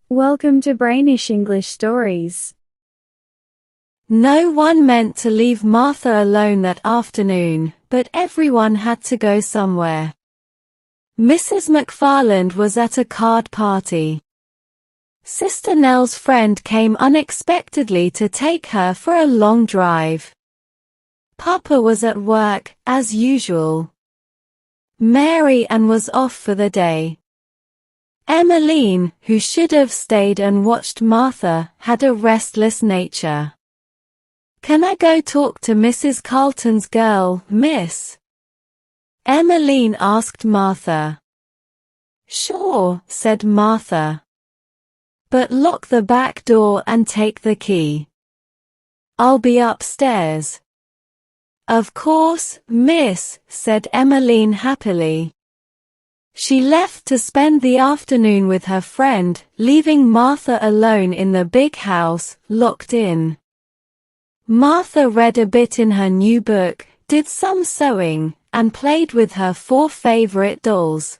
Welcome to Brainish English Stories. No one meant to leave Martha alone that afternoon, but everyone had to go somewhere. Mrs. McFarland was at a card party. Sister Nell's friend came unexpectedly to take her for a long drive. Papa was at work, as usual. Mary Ann was off for the day. Emmeline, who should have stayed and watched Martha, had a restless nature. "Can I go talk to Mrs. Carlton's girl, miss?" Emmeline asked Martha. "Sure," said Martha. "But lock the back door and take the key. I'll be upstairs." "Of course, miss," said Emmeline happily. She left to spend the afternoon with her friend, leaving Martha alone in the big house, locked in. Martha read a bit in her new book, did some sewing, and played with her 4 favorite dolls.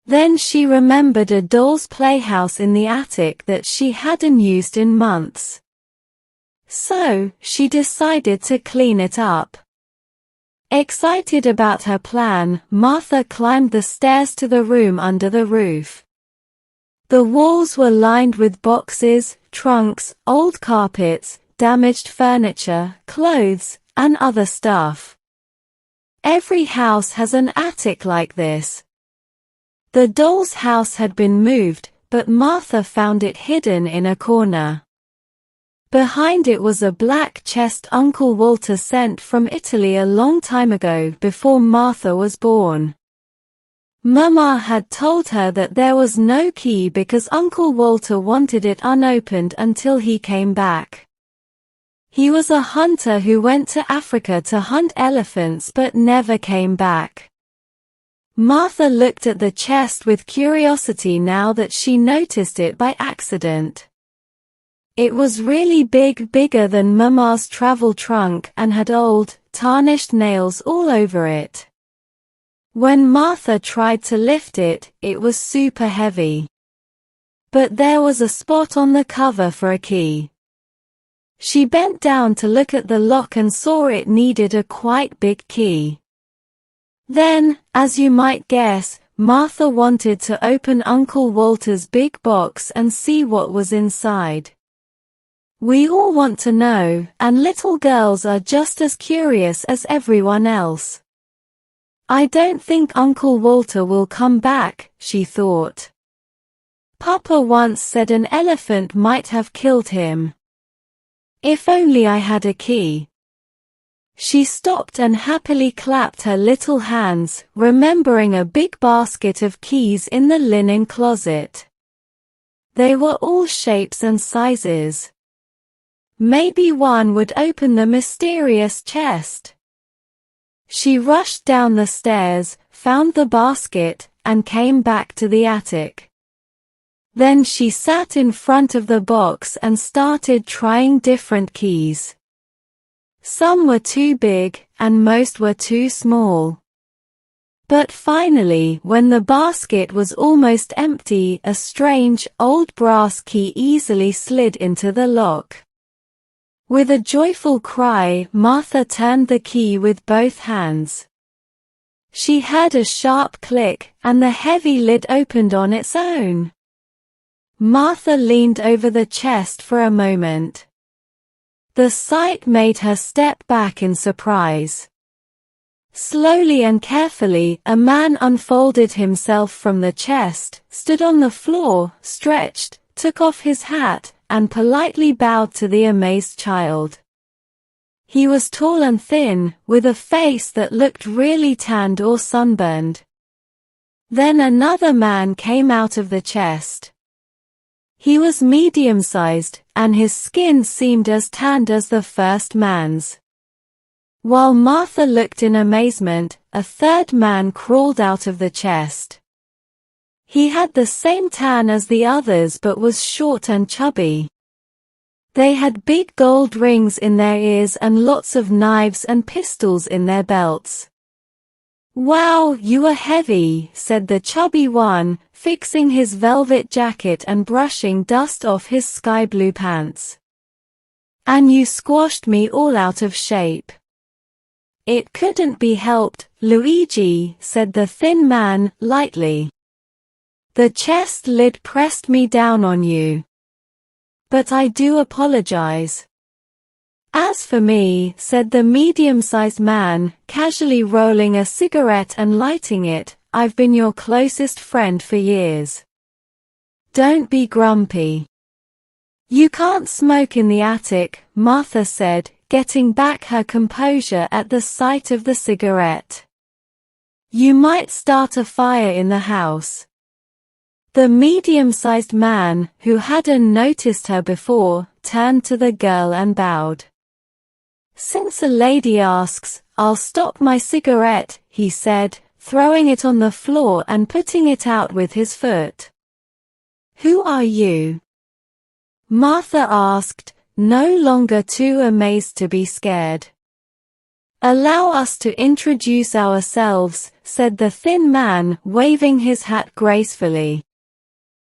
Then she remembered a doll's playhouse in the attic that she hadn't used in months. So, she decided to clean it up. Excited about her plan, Martha climbed the stairs to the room under the roof. The walls were lined with boxes, trunks, old carpets, damaged furniture, clothes, and other stuff. Every house has an attic like this. The doll's house had been moved, but Martha found it hidden in a corner. Behind it was a black chest Uncle Walter sent from Italy a long time ago, before Martha was born. Mama had told her that there was no key because Uncle Walter wanted it unopened until he came back. He was a hunter who went to Africa to hunt elephants but never came back. Martha looked at the chest with curiosity now that she noticed it by accident. It was really big, bigger than Mama's travel trunk, and had old, tarnished nails all over it. When Martha tried to lift it, it was super heavy. But there was a spot on the cover for a key. She bent down to look at the lock and saw it needed a quite big key. Then, as you might guess, Martha wanted to open Uncle Walter's big box and see what was inside. We all want to know, and little girls are just as curious as everyone else. "I don't think Uncle Walter will come back," she thought. "Papa once said an elephant might have killed him. If only I had a key." She stopped and happily clapped her little hands, remembering a big basket of keys in the linen closet. They were all shapes and sizes. Maybe one would open the mysterious chest. She rushed down the stairs, found the basket, and came back to the attic. Then she sat in front of the box and started trying different keys. Some were too big, and most were too small. But finally, when the basket was almost empty, a strange, old brass key easily slid into the lock. With a joyful cry, Martha turned the key with both hands. She heard a sharp click, and the heavy lid opened on its own. Martha leaned over the chest for a moment. The sight made her step back in surprise. Slowly and carefully, a man unfolded himself from the chest, stood on the floor, stretched, took off his hat, and politely bowed to the amazed child. He was tall and thin, with a face that looked really tanned or sunburned. Then another man came out of the chest. He was medium-sized, and his skin seemed as tanned as the first man's. While Martha looked in amazement, a third man crawled out of the chest. He had the same tan as the others but was short and chubby. They had big gold rings in their ears and lots of knives and pistols in their belts. "Wow, you are heavy," said the chubby one, fixing his velvet jacket and brushing dust off his sky blue pants. "And you squashed me all out of shape." "It couldn't be helped, Luigi," said the thin man, lightly. "The chest lid pressed me down on you. But I do apologize." "As for me," said the medium-sized man, casually rolling a cigarette and lighting it, "I've been your closest friend for years. Don't be grumpy." "You can't smoke in the attic," Martha said, getting back her composure at the sight of the cigarette. "You might start a fire in the house." The medium-sized man, who hadn't noticed her before, turned to the girl and bowed. "Since a lady asks, I'll stop my cigarette," he said, throwing it on the floor and putting it out with his foot. "Who are you?" Martha asked, no longer too amazed to be scared. "Allow us to introduce ourselves," said the thin man, waving his hat gracefully.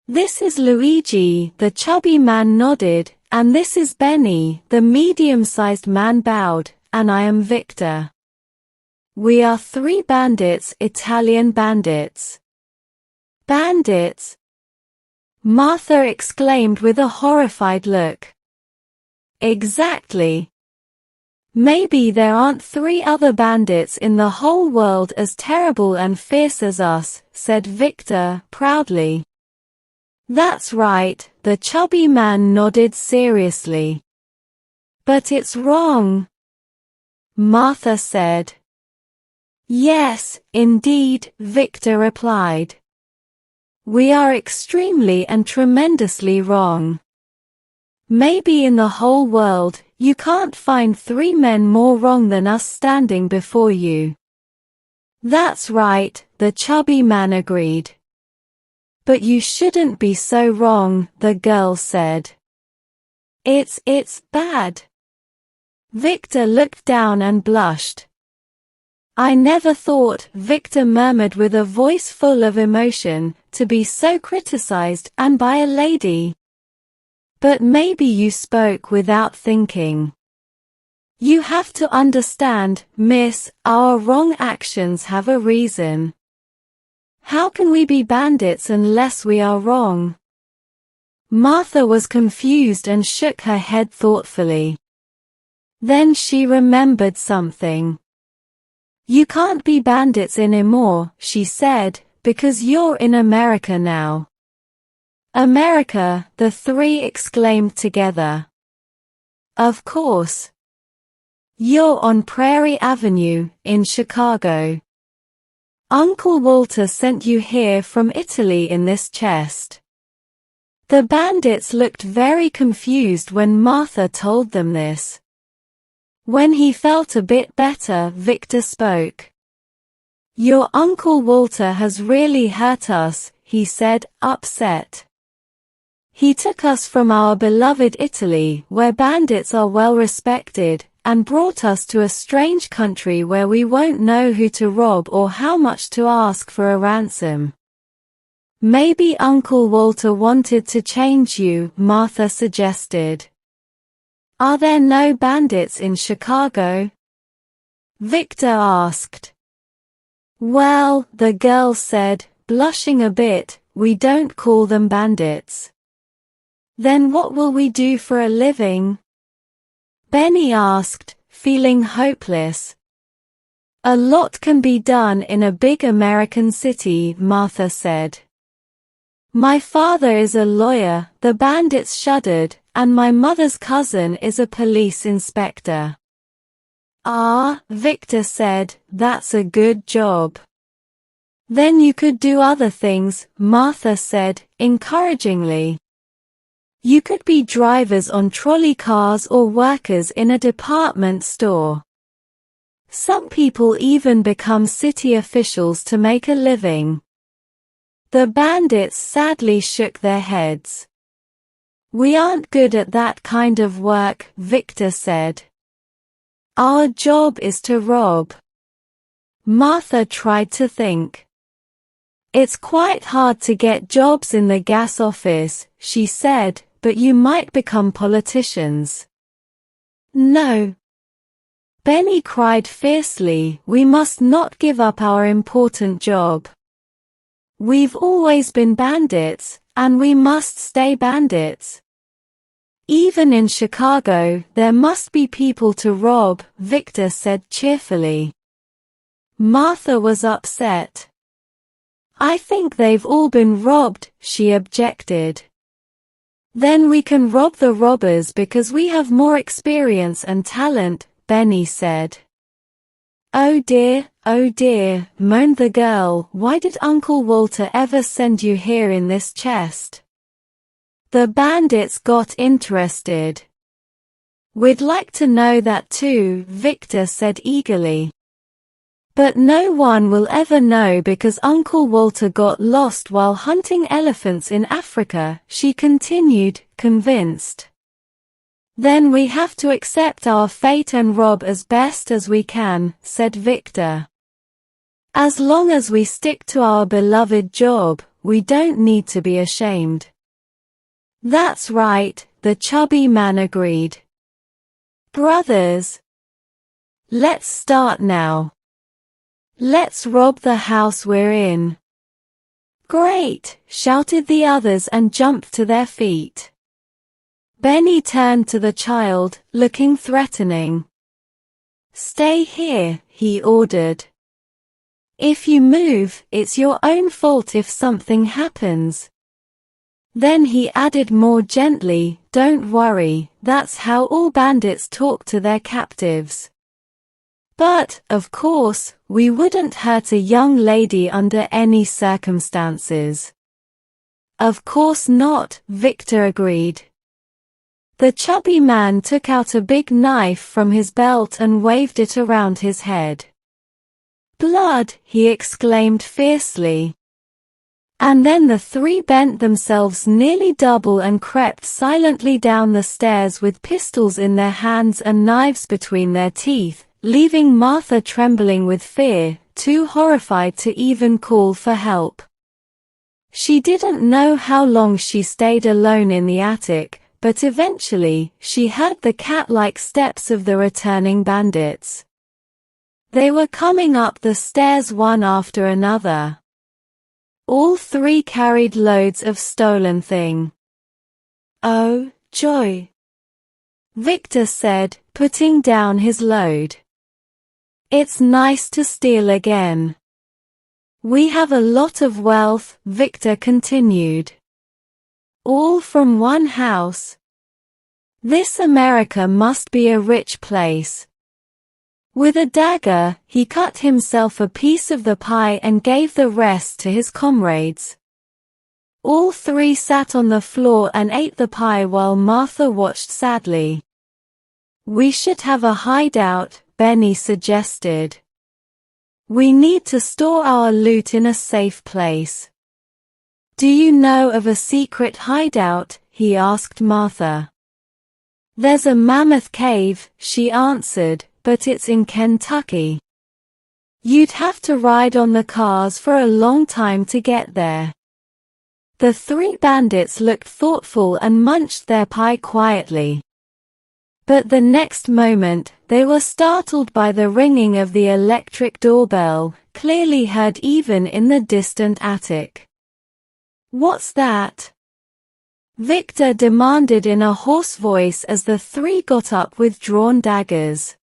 "This is Luigi," the chubby man nodded, "and this is Benny," the medium-sized man bowed, "and I am Victor. We are 3 bandits, Italian bandits." "Bandits?" Martha exclaimed with a horrified look. "Exactly. Maybe there aren't 3 other bandits in the whole world as terrible and fierce as us," said Victor, proudly. "That's right," the chubby man nodded seriously. "But it's wrong," Martha said. "Yes, indeed," Victor replied. "We are extremely and tremendously wrong. Maybe in the whole world, you can't find 3 men more wrong than us standing before you." "That's right," the chubby man agreed. "But you shouldn't be so wrong," the girl said. It's bad." Victor looked down and blushed. "I never thought," Victor murmured with a voice full of emotion, "to be so criticized, and by a lady. But maybe you spoke without thinking. You have to understand, miss, our wrong actions have a reason. How can we be bandits unless we are wrong?" Martha was confused and shook her head thoughtfully. Then she remembered something. "You can't be bandits anymore," she said, "because you're in America now." "America," the 3 exclaimed together. "Of course. You're on Prairie Avenue, in Chicago. Uncle Walter sent you here from Italy in this chest." The bandits looked very confused when Martha told them this. When he felt a bit better, Victor spoke. "Your Uncle Walter has really hurt us," he said, upset. "He took us from our beloved Italy, where bandits are well respected, and brought us to a strange country where we won't know who to rob or how much to ask for a ransom." "Maybe Uncle Walter wanted to change you," Martha suggested. "Are there no bandits in Chicago?" Victor asked. "Well," the girl said, blushing a bit, "we don't call them bandits." "Then what will we do for a living?" Benny asked, feeling hopeless. "A lot can be done in a big American city," Martha said. "My father is a lawyer," the bandits shuddered, "and my mother's cousin is a police inspector." "Ah," Victor said, "that's a good job." "Then you could do other things," Martha said, encouragingly. "You could be drivers on trolley cars or workers in a department store. Some people even become city officials to make a living." The bandits sadly shook their heads. "We aren't good at that kind of work," Victor said. "Our job is to rob." Martha tried to think. It's quite hard to get jobs in the gas office, she said, but you might become politicians. No. Benny cried fiercely, we must not give up our important job. We've always been bandits, and we must stay bandits. Even in Chicago, there must be people to rob, Victor said cheerfully. Martha was upset. I think they've all been robbed, she objected. Then we can rob the robbers because we have more experience and talent, Benny said. Oh dear, moaned the girl, why did Uncle Walter ever send you here in this chest? The bandits got interested. We'd like to know that too, Victor said eagerly. But no one will ever know because Uncle Walter got lost while hunting elephants in Africa, she continued, convinced. Then we have to accept our fate and rob as best as we can, said Victor. As long as we stick to our beloved job, we don't need to be ashamed. That's right, the Chubby Man agreed. Brothers, let's start now. Let's rob the house we're in. Great, shouted the others and jumped to their feet. Benny turned to the child, looking threatening. Stay here, he ordered. If you move, it's your own fault if something happens. Then he added more gently, don't worry, that's how all bandits talk to their captives. But, of course, we wouldn't hurt a young lady under any circumstances. Of course not, Victor agreed. The Chubby Man took out a big knife from his belt and waved it around his head. Blood, he exclaimed fiercely. And then the three bent themselves nearly double and crept silently down the stairs with pistols in their hands and knives between their teeth, leaving Martha trembling with fear, too horrified to even call for help. She didn't know how long she stayed alone in the attic, but eventually, she heard the cat-like steps of the returning bandits. They were coming up the stairs one after another. All three carried loads of stolen things. Oh, joy! Victor said, putting down his load. It's nice to steal again. We have a lot of wealth, Victor continued. All from one house. This America must be a rich place. With a dagger, he cut himself a piece of the pie and gave the rest to his comrades. All three sat on the floor and ate the pie while Martha watched sadly. We should have a hideout, Benny suggested. We need to store our loot in a safe place. Do you know of a secret hideout? He asked Martha. There's a mammoth cave, she answered, but it's in Kentucky. You'd have to ride on the cars for a long time to get there. The three bandits looked thoughtful and munched their pie quietly. But the next moment, they were startled by the ringing of the electric doorbell, clearly heard even in the distant attic. What's that? Victor demanded in a hoarse voice as the three got up with drawn daggers.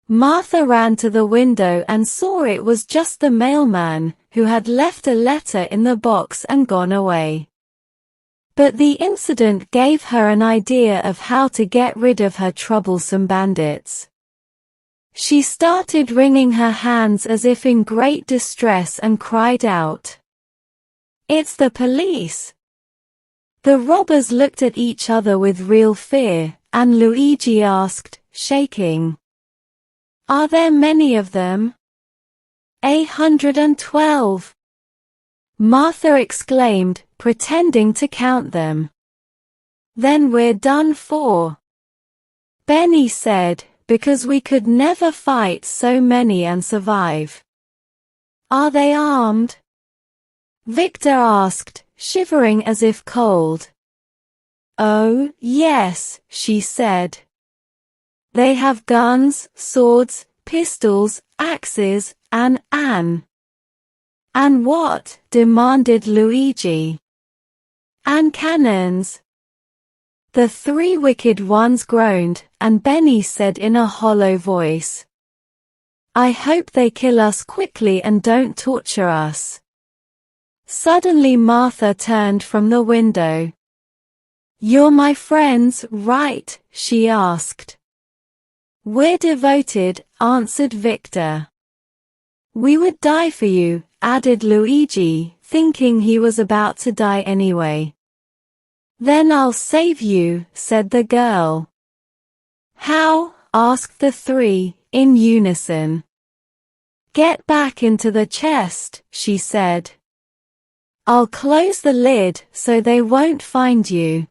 Martha ran to the window and saw it was just the mailman, who had left a letter in the box and gone away. But the incident gave her an idea of how to get rid of her troublesome bandits. She started wringing her hands as if in great distress and cried out, "It's the police!" The robbers looked at each other with real fear, and Luigi asked, shaking, "Are there many of them?" 112. Martha exclaimed, pretending to count them. Then we're done for. Benny said, because we could never fight so many and survive. Are they armed? Victor asked, shivering as if cold. Oh, yes, she said. They have guns, swords, pistols, axes, and what? Demanded Luigi. And cannons. The three wicked ones groaned, and Benny said in a hollow voice, I hope they kill us quickly and don't torture us. Suddenly Martha turned from the window. You're my friends, right? She asked. We're devoted, answered Victor. We would die for you, added Luigi, thinking he was about to die anyway. Then I'll save you, said the girl. How? Asked the three, in unison. Get back into the chest, she said. I'll close the lid so they won't find you.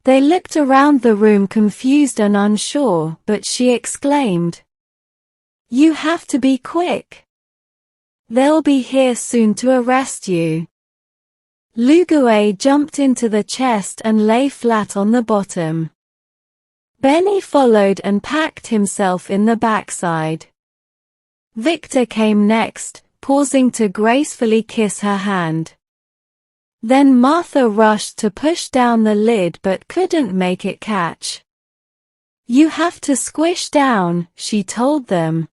They looked around the room confused and unsure, but she exclaimed, You have to be quick. They'll be here soon to arrest you. Lugue jumped into the chest and lay flat on the bottom. Benny followed and packed himself in the backside. Victor came next, pausing to gracefully kiss her hand. Then Martha rushed to push down the lid but couldn't make it catch. You have to squish down, she told them.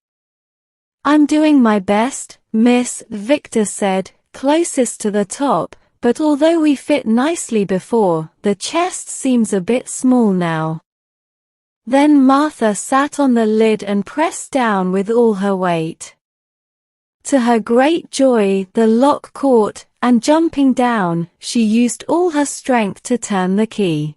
I'm doing my best, miss, Victor said, closest to the top, but although we fit nicely before, the chest seems a bit small now. Then Martha sat on the lid and pressed down with all her weight. To her great joy, the lock caught, and jumping down, she used all her strength to turn the key.